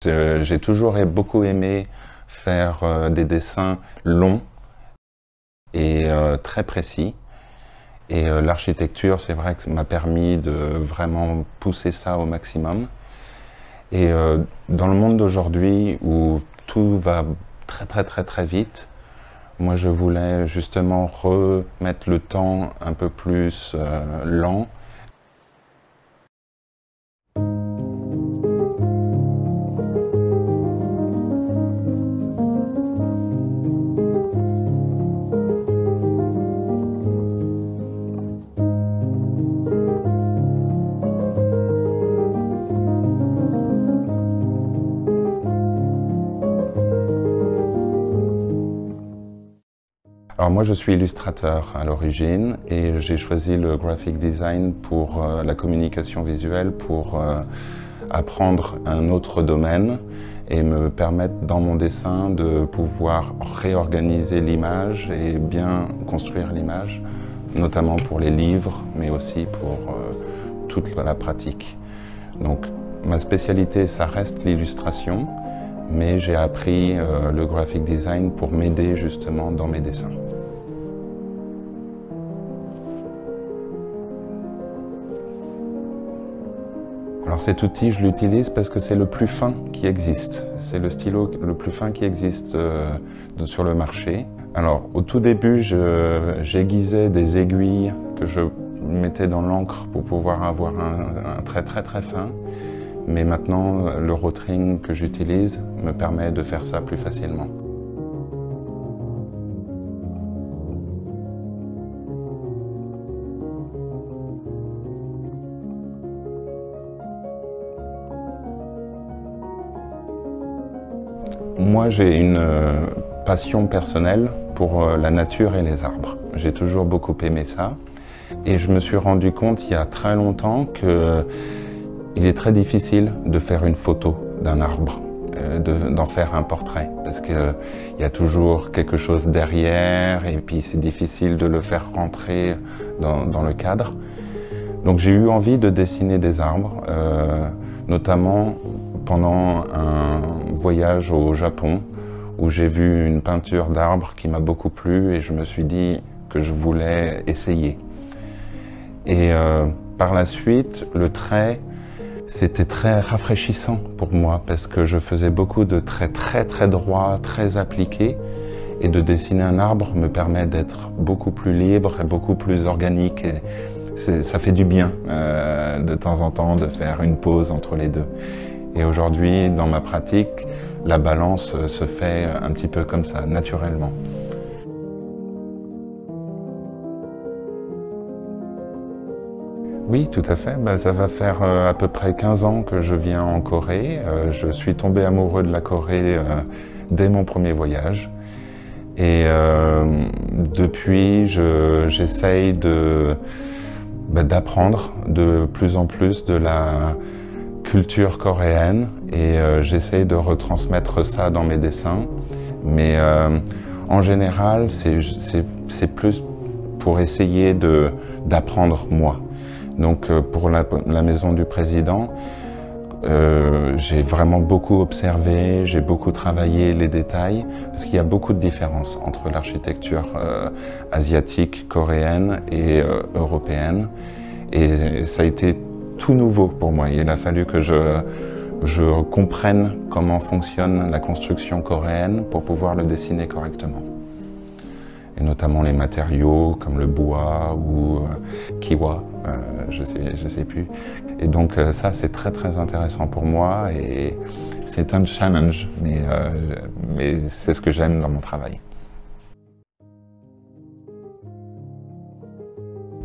J'ai toujours beaucoup aimé faire des dessins longs et très précis. Et l'architecture, c'est vrai que ça m'a permis de vraiment pousser ça au maximum. Et dans le monde d'aujourd'hui où tout va très vite, moi je voulais justement remettre le temps un peu plus lent. Alors moi je suis illustrateur à l'origine et j'ai choisi le graphic design pour la communication visuelle pour apprendre un autre domaine et me permettre dans mon dessin de pouvoir réorganiser l'image et bien construire l'image, notamment pour les livres mais aussi pour toute la pratique. Donc ma spécialité ça reste l'illustration, mais j'ai appris le graphic design pour m'aider justement dans mes dessins. Alors cet outil, je l'utilise parce que c'est le plus fin qui existe. C'est le stylo le plus fin qui existe sur le marché. Alors au tout début, j'aiguisais des aiguilles que je mettais dans l'encre pour pouvoir avoir un trait très fin. Mais maintenant, le rotring que j'utilise me permet de faire ça plus facilement. Moi, j'ai une passion personnelle pour la nature et les arbres. J'ai toujours beaucoup aimé ça. Et je me suis rendu compte il y a très longtemps qu'il est très difficile de faire une photo d'un arbre, d'en faire un portrait, parce qu'il y a toujours quelque chose derrière et puis c'est difficile de le faire rentrer dans le cadre. Donc j'ai eu envie de dessiner des arbres, notamment pendant un voyage au Japon où j'ai vu une peinture d'arbre qui m'a beaucoup plu et je me suis dit que je voulais essayer. Et par la suite, le trait, c'était très rafraîchissant pour moi parce que je faisais beaucoup de traits très droits, très appliqués. Et de dessiner un arbre me permet d'être beaucoup plus libre et beaucoup plus organique. Et ça fait du bien de temps en temps de faire une pause entre les deux. Et aujourd'hui, dans ma pratique, la balance se fait un petit peu comme ça, naturellement. Oui, tout à fait. Ça va faire à peu près 15 ans que je viens en Corée. Je suis tombé amoureux de la Corée dès mon premier voyage. Et depuis, j'essaye d'apprendre de plus en plus de la culture coréenne et j'essaye de retransmettre ça dans mes dessins. Mais en général, c'est plus pour essayer d'apprendre moi. Donc pour la Maison du Président, j'ai vraiment beaucoup observé, j'ai beaucoup travaillé les détails, parce qu'il y a beaucoup de différences entre l'architecture asiatique, coréenne et européenne. Et ça a été tout nouveau pour moi. Il a fallu que je comprenne comment fonctionne la construction coréenne pour pouvoir le dessiner correctement. Et notamment les matériaux comme le bois ou kiwa, je sais plus. Et donc ça c'est très intéressant pour moi et c'est un challenge, mais c'est ce que j'aime dans mon travail.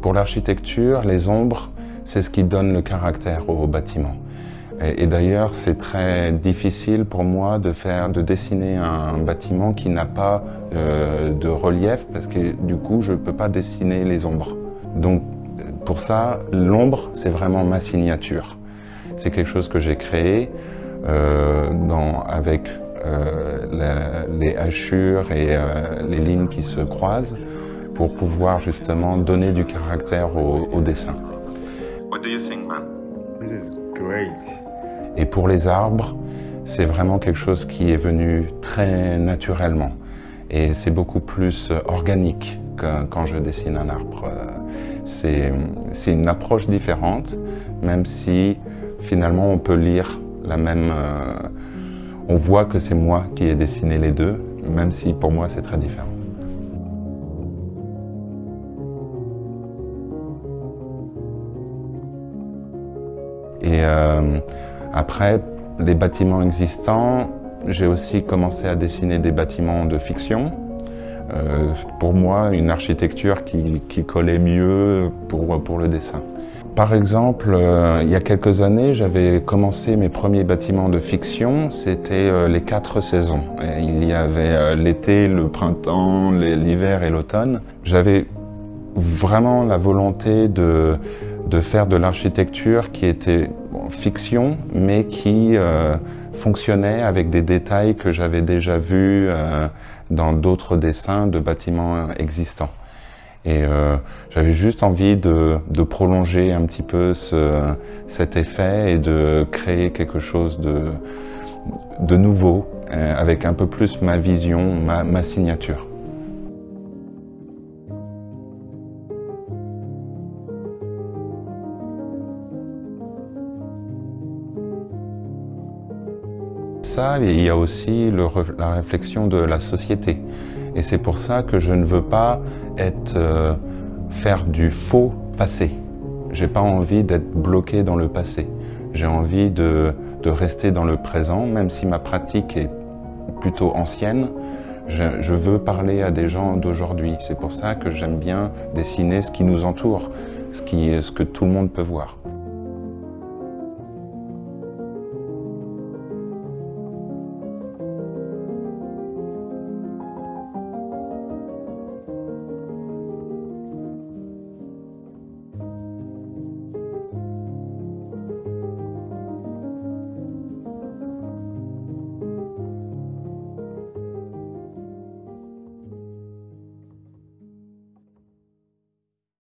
Pour l'architecture, les ombres, c'est ce qui donne le caractère au bâtiment. Et d'ailleurs, c'est très difficile pour moi de dessiner un bâtiment qui n'a pas de relief, parce que du coup, je ne peux pas dessiner les ombres. Donc, pour ça, l'ombre, c'est vraiment ma signature. C'est quelque chose que j'ai créé avec les hachures et les lignes qui se croisent pour pouvoir justement donner du caractère au dessin. What do you think, man? This is great. Et pour les arbres, c'est vraiment quelque chose qui est venu très naturellement. Et c'est beaucoup plus organique que quand je dessine un arbre. C'est une approche différente, même si finalement on peut lire la même... on voit que c'est moi qui ai dessiné les deux, même si pour moi c'est très différent. Et après, les bâtiments existants, j'ai aussi commencé à dessiner des bâtiments de fiction. Pour moi, une architecture qui collait mieux pour le dessin. Par exemple, il y a quelques années, j'avais commencé mes premiers bâtiments de fiction, c'était les 4 saisons. Et il y avait l'été, le printemps, l'hiver et l'automne. J'avais vraiment la volonté de faire de l'architecture qui était fiction, mais qui fonctionnait avec des détails que j'avais déjà vus dans d'autres dessins de bâtiments existants. Et j'avais juste envie de prolonger un petit peu cet effet et de créer quelque chose de nouveau, avec un peu plus ma vision, ma signature. Ça, il y a aussi la réflexion de la société. Et c'est pour ça que je ne veux pas faire du faux passé. J'ai pas envie d'être bloqué dans le passé. J'ai envie de rester dans le présent, même si ma pratique est plutôt ancienne. Je veux parler à des gens d'aujourd'hui. C'est pour ça que j'aime bien dessiner ce qui nous entoure, ce que tout le monde peut voir.